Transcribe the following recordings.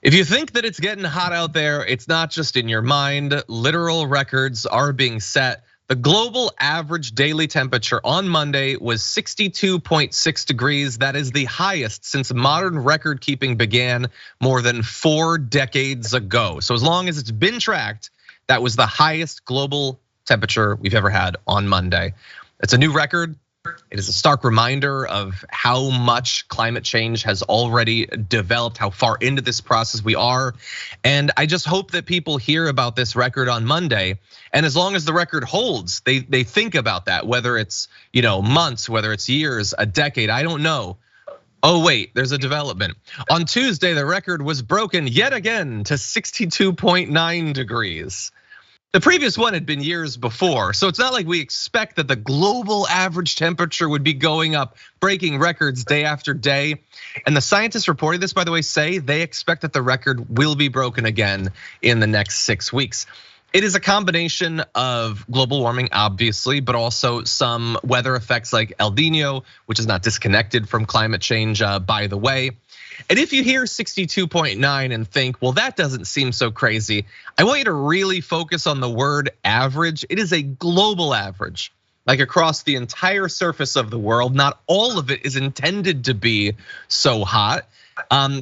If you think that it's getting hot out there, it's not just in your mind. Literal records are being set. The global average daily temperature on Monday was 62.6 degrees. That is the highest since modern record keeping began more than 4 decades ago. So as long as it's been tracked, that was the highest global temperature we've ever had on Monday. It's a new record. It is a stark reminder of how much climate change has already developed, how far into this process we are. And I just hope that people hear about this record on Monday. And as long as the record holds, they think about that, whether it's months, whether it's years, a decade, I don't know. Oh wait, there's a development. On Tuesday, the record was broken yet again to 62.9 degrees. The previous one had been years before, so it's not like we expect that the global average temperature would be going up, breaking records day after day. And the scientists reporting this, by the way, say they expect that the record will be broken again in the next 6 weeks. It is a combination of global warming, obviously, but also some weather effects like El Nino, which is not disconnected from climate change, by the way. And if you hear 62.9 and think, well, that doesn't seem so crazy, I want you to really focus on the word average. It is a global average, like across the entire surface of the world. Not all of it is intended to be so hot.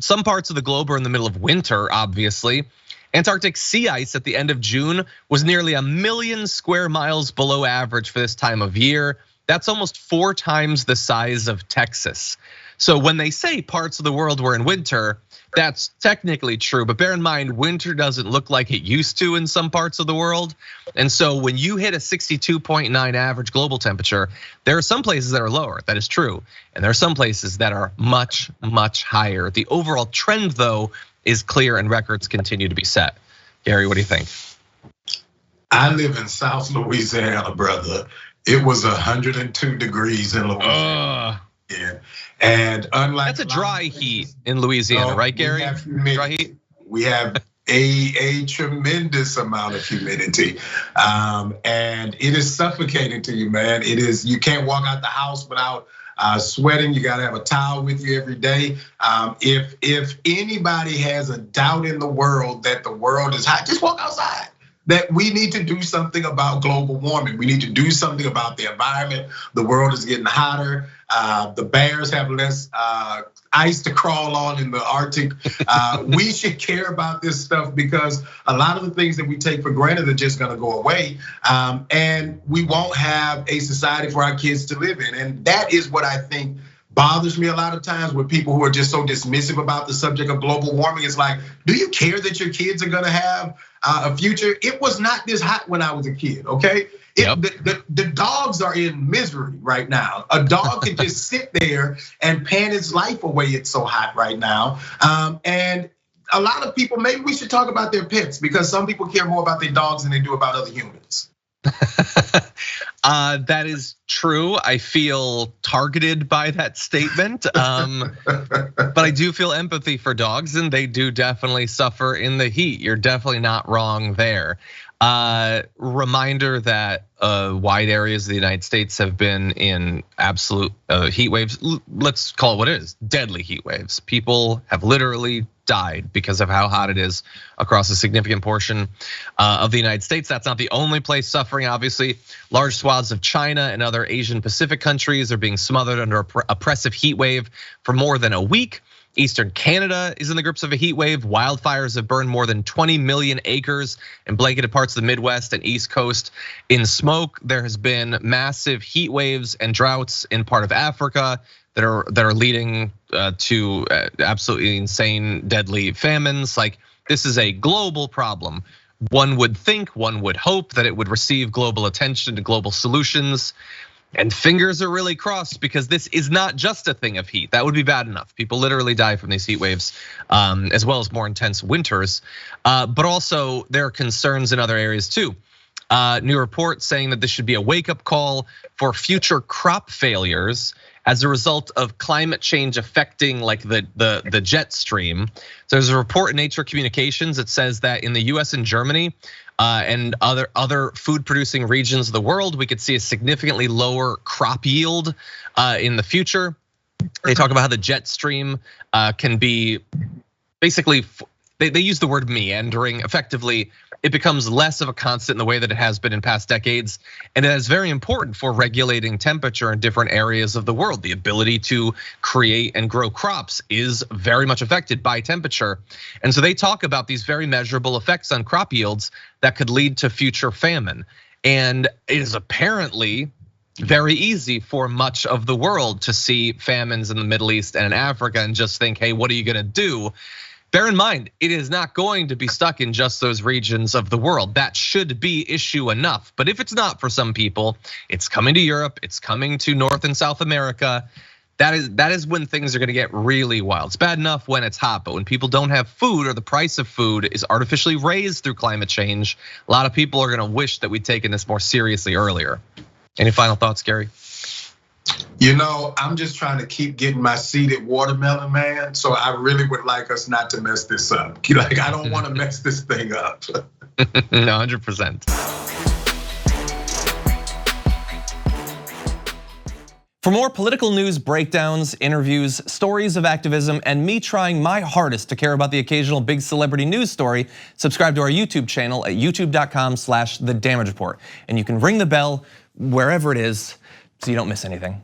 Some parts of the globe are in the middle of winter, obviously. Antarctic sea ice at the end of June was nearly 1 million square miles below average for this time of year. That's almost 4 times the size of Texas. So when they say parts of the world were in winter, that's technically true, but bear in mind, winter doesn't look like it used to in some parts of the world. And so when you hit a 62.9 average global temperature, there are some places that are lower, that is true. And there are some places that are much, much higher. The overall trend though is clear and records continue to be set. Gary, what do you think? I live in South Louisiana, brother. It was 102 degrees in Louisiana. Yeah. And unlike that's a dry heat in Louisiana, right, Gary? Dry heat. We have a tremendous amount of humidity, and it is suffocating to you, man. It is. You can't walk out the house without sweating. You got to have a towel with you every day. If anybody has a doubt in the world that the world is hot, just walk outside. That we need to do something about global warming. We need to do something about the environment. The world is getting hotter. The bears have less ice to crawl on in the Arctic. We should care about this stuff because a lot of the things that we take for granted are just gonna go away. And we won't have a society for our kids to live in. And that is what I think bothers me a lot of times with people who are just so dismissive about the subject of global warming. It's like, do you care that your kids are gonna have a future? It was not this hot when I was a kid, okay? The dogs are in misery right now. A dog can just sit there and pan its life away. It's so hot right now. And a lot of people, maybe we should talk about their pets because some people care more about their dogs than they do about other humans. That is true. I feel targeted by that statement. But I do feel empathy for dogs and they do definitely suffer in the heat. You're definitely not wrong there. Reminder that wide areas of the United States have been in absolute heat waves. Let's call it what it is, deadly heat waves. People have literally died because of how hot it is across a significant portion of the United States. That's not the only place suffering, obviously. Large swaths of China and other Asian Pacific countries are being smothered under oppressive heat wave for more than a week. Eastern Canada is in the grips of a heat wave. Wildfires have burned more than 20 million acres and blanketed parts of the Midwest and East Coast in smoke. There has been massive heat waves and droughts in part of Africa that are leading to absolutely insane, deadly famines. Like, this is a global problem. One would think, one would hope that it would receive global attention and global solutions. And fingers are really crossed because this is not just a thing of heat. That would be bad enough. People literally die from these heat waves, as well as more intense winters. But also there are concerns in other areas too. New report saying that this should be a wake-up call for future crop failures as a result of climate change affecting like the jet stream. So there's a report in Nature Communications that says that in the US and Germany, and other food producing regions of the world, we could see a significantly lower crop yield in the future. They talk about how the jet stream can be basically they use the word meandering. Effectively, it becomes less of a constant in the way that it has been in past decades. And it is very important for regulating temperature in different areas of the world. The ability to create and grow crops is very much affected by temperature. And so they talk about these very measurable effects on crop yields that could lead to future famine. And it is apparently very easy for much of the world to see famines in the Middle East and in Africa and just think, hey, what are you gonna do? Bear in mind, it is not going to be stuck in just those regions of the world. That should be issue enough. But if it's not for some people, it's coming to Europe, it's coming to North and South America. That is when things are gonna get really wild. It's bad enough when it's hot, but when people don't have food or the price of food is artificially raised through climate change, a lot of people are gonna wish that we'd taken this more seriously earlier. Any final thoughts, Gary? You know, I'm just trying to keep getting my seeded watermelon, man. So I really would like us not to mess this up. Like, I don't want to mess this thing up. 100%. For more political news breakdowns, interviews, stories of activism, and me trying my hardest to care about the occasional big celebrity news story, subscribe to our YouTube channel at youtube.com/thedamagereport. And you can ring the bell wherever it is so you don't miss anything.